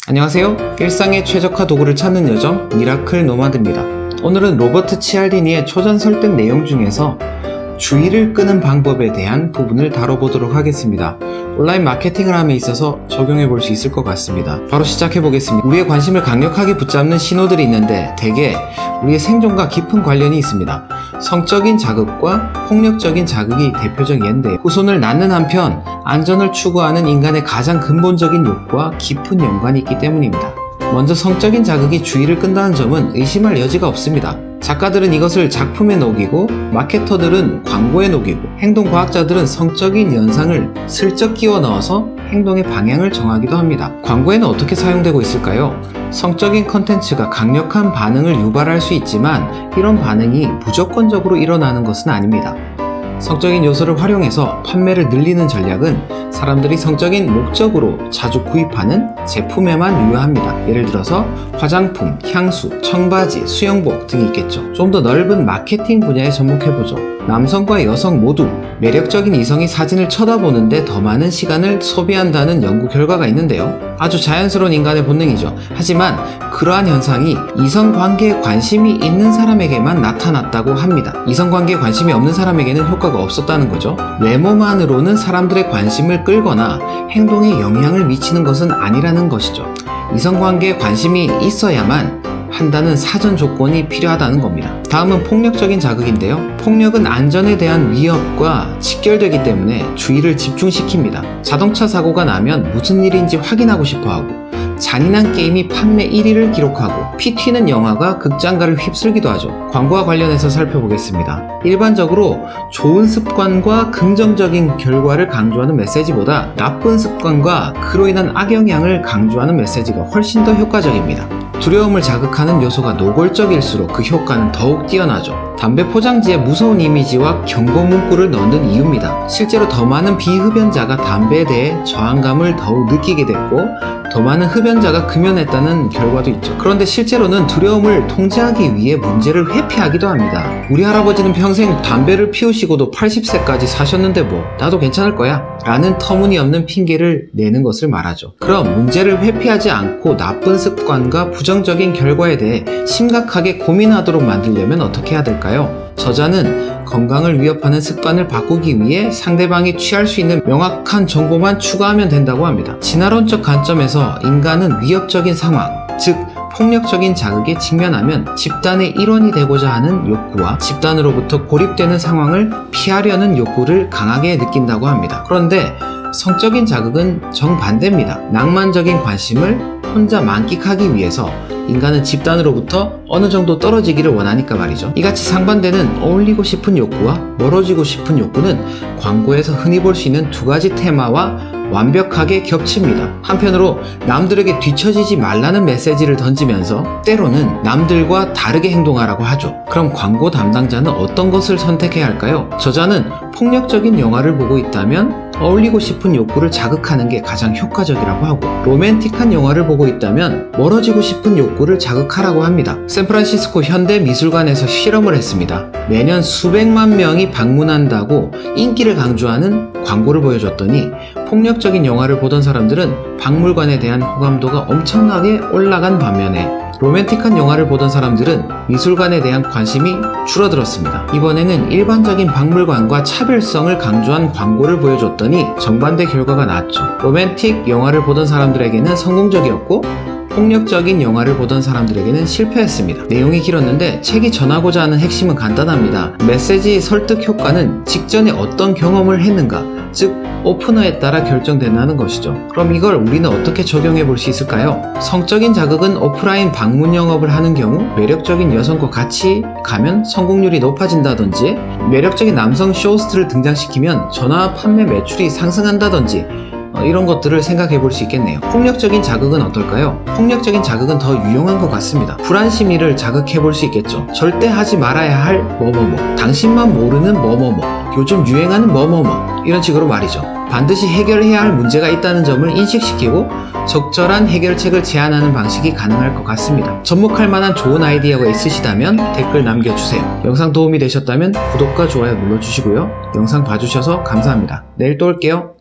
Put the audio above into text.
안녕하세요. 일상의 최적화 도구를 찾는 여정 미라클 노마드입니다. 오늘은 로버트 치알디니의 초전 설득 내용 중에서 주의를 끄는 방법에 대한 부분을 다뤄보도록 하겠습니다. 온라인 마케팅을 함에 있어서 적용해 볼 수 있을 것 같습니다. 바로 시작해 보겠습니다. 우리의 관심을 강력하게 붙잡는 신호들이 있는데 대개 우리의 생존과 깊은 관련이 있습니다. 성적인 자극과 폭력적인 자극이 대표적 예인데 후손을 낳는 한편 안전을 추구하는 인간의 가장 근본적인 욕구와 깊은 연관이 있기 때문입니다. 먼저 성적인 자극이 주의를 끈다는 점은 의심할 여지가 없습니다. 작가들은 이것을 작품에 녹이고 마케터들은 광고에 녹이고 행동과학자들은 성적인 연상을 슬쩍 끼워 넣어서 행동의 방향을 정하기도 합니다. 광고에는 어떻게 사용되고 있을까요? 성적인 컨텐츠가 강력한 반응을 유발할 수 있지만 이런 반응이 무조건적으로 일어나는 것은 아닙니다. 성적인 요소를 활용해서 판매를 늘리는 전략은 사람들이 성적인 목적으로 자주 구입하는 제품에만 유효합니다. 예를 들어서 화장품, 향수, 청바지, 수영복 등이 있겠죠. 좀 더 넓은 마케팅 분야에 접목해보죠. 남성과 여성 모두 매력적인 이성이 사진을 쳐다보는데 더 많은 시간을 소비한다는 연구 결과가 있는데요. 아주 자연스러운 인간의 본능이죠. 하지만 그러한 현상이 이성관계에 관심이 있는 사람에게만 나타났다고 합니다. 이성관계에 관심이 없는 사람에게는 효과가 없었다는 거죠. 외모만으로는 사람들의 관심을 끌거나 행동에 영향을 미치는 것은 아니라는 것이죠. 이성관계에 관심이 있어야만 한다는 사전 조건이 필요하다는 겁니다. 다음은 폭력적인 자극인데요. 폭력은 안전에 대한 위협과 직결되기 때문에 주의를 집중시킵니다. 자동차 사고가 나면 무슨 일인지 확인하고 싶어하고 잔인한 게임이 판매 1위를 기록하고 피 튀는 영화가 극장가를 휩쓸기도 하죠. 광고와 관련해서 살펴보겠습니다. 일반적으로 좋은 습관과 긍정적인 결과를 강조하는 메시지보다 나쁜 습관과 그로 인한 악영향을 강조하는 메시지가 훨씬 더 효과적입니다. 두려움을 자극하는 요소가 노골적일수록 그 효과는 더욱 뛰어나죠. 담배 포장지에 무서운 이미지와 경고 문구를 넣는 이유입니다. 실제로 더 많은 비흡연자가 담배에 대해 저항감을 더욱 느끼게 됐고 더 많은 흡연자가 금연했다는 결과도 있죠. 그런데 실제로는 두려움을 통제하기 위해 문제를 회피하기도 합니다. 우리 할아버지는 평생 담배를 피우시고도 80세까지 사셨는데 뭐 나도 괜찮을 거야 라는 터무니없는 핑계를 내는 것을 말하죠. 그럼 문제를 회피하지 않고 나쁜 습관과 부정적인 결과에 대해 심각하게 고민하도록 만들려면 어떻게 해야 될까요? 저자는 건강을 위협하는 습관을 바꾸기 위해 상대방이 취할 수 있는 명확한 정보만 추가하면 된다고 합니다. 진화론적 관점에서 인간은 위협적인 상황, 즉 폭력적인 자극에 직면하면 집단의 일원이 되고자 하는 욕구와 집단으로부터 고립되는 상황을 피하려는 욕구를 강하게 느낀다고 합니다. 그런데 성적인 자극은 정반대입니다. 낭만적인 관심을 혼자 만끽하기 위해서 인간은 집단으로부터 어느 정도 떨어지기를 원하니까 말이죠. 이같이 상반되는 어울리고 싶은 욕구와 멀어지고 싶은 욕구는 광고에서 흔히 볼 수 있는 두 가지 테마와 완벽하게 겹칩니다. 한편으로 남들에게 뒤처지지 말라는 메시지를 던지면서 때로는 남들과 다르게 행동하라고 하죠. 그럼 광고 담당자는 어떤 것을 선택해야 할까요? 저자는 폭력적인 영화를 보고 있다면 어울리고 싶은 욕구를 자극하는 게 가장 효과적이라고 하고 로맨틱한 영화를 보고 있다면 멀어지고 싶은 욕구를 자극하라고 합니다. 샌프란시스코 현대미술관에서 실험을 했습니다. 매년 수백만 명이 방문한다고 인기를 강조하는 광고를 보여줬더니 폭력적인 영화를 보던 사람들은 박물관에 대한 호감도가 엄청나게 올라간 반면에 로맨틱한 영화를 보던 사람들은 미술관에 대한 관심이 줄어들었습니다. 이번에는 일반적인 박물관과 차별성을 강조한 광고를 보여줬더니 정반대 결과가 나왔죠. 로맨틱 영화를 보던 사람들에게는 성공적이었고 폭력적인 영화를 보던 사람들에게는 실패했습니다. 내용이 길었는데 책이 전하고자 하는 핵심은 간단합니다. 메시지 설득 효과는 직전에 어떤 경험을 했는가, 즉 오프너에 따라 결정된다는 것이죠. 그럼 이걸 우리는 어떻게 적용해 볼 수 있을까요? 성적인 자극은 오프라인 방문 영업을 하는 경우 매력적인 여성과 같이 가면 성공률이 높아진다든지 매력적인 남성 쇼호스트를 등장시키면 전화 판매 매출이 상승한다든지 이런 것들을 생각해 볼 수 있겠네요. 폭력적인 자극은 어떨까요? 폭력적인 자극은 더 유용한 것 같습니다. 불안 심리를 자극해 볼 수 있겠죠. 절대 하지 말아야 할 뭐뭐뭐, 당신만 모르는 뭐뭐뭐, 요즘 유행하는 뭐뭐뭐 이런 식으로 말이죠. 반드시 해결해야 할 문제가 있다는 점을 인식시키고 적절한 해결책을 제안하는 방식이 가능할 것 같습니다. 접목할 만한 좋은 아이디어가 있으시다면 댓글 남겨주세요. 영상 도움이 되셨다면 구독과 좋아요 눌러주시고요. 영상 봐주셔서 감사합니다. 내일 또 올게요.